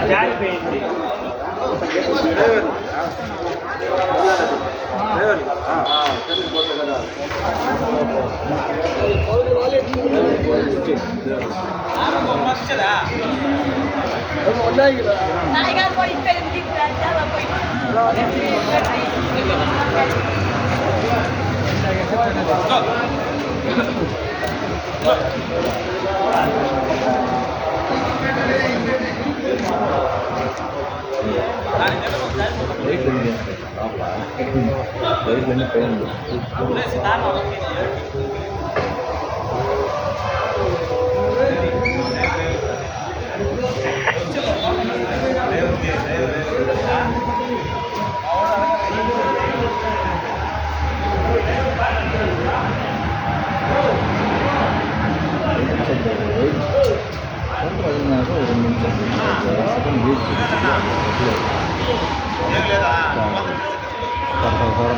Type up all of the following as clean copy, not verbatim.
జారిపోయింది.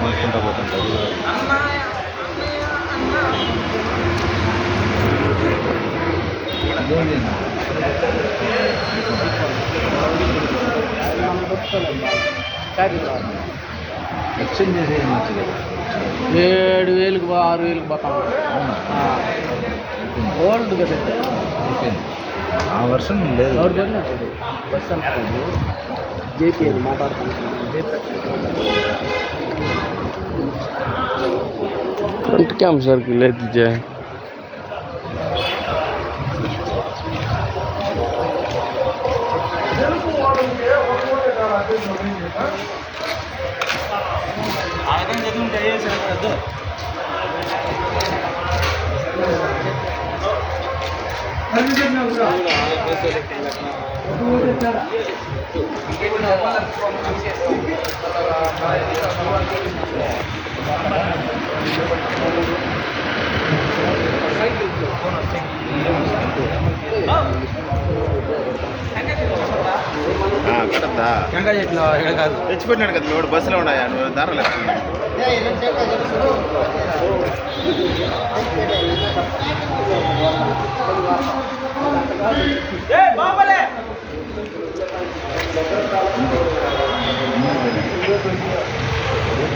అనుకుంటా పోతుంటారు. ఎక్స్చేంజ్ చేసేది మంచిది. 7,000కి 6,000కి పోతాం. ఓల్డ్ కదా ఆ వర్షం లేదు. బస్ అనుకోండి. జేపీ అని మాట్లాడుతున్నాను. फ्रंट कैम सर्किल है दीजिए తెచ్చిపెట్టినాడు కదా వాడు బస్సులో ఉన్నాయా నువ్వు ధరలు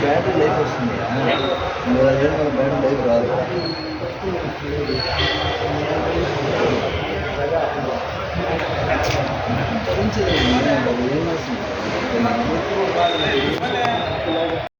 బ్యాటరీ లైఫ్ వస్తుంది. బ్యాటరీ లైఫ్ రాదు.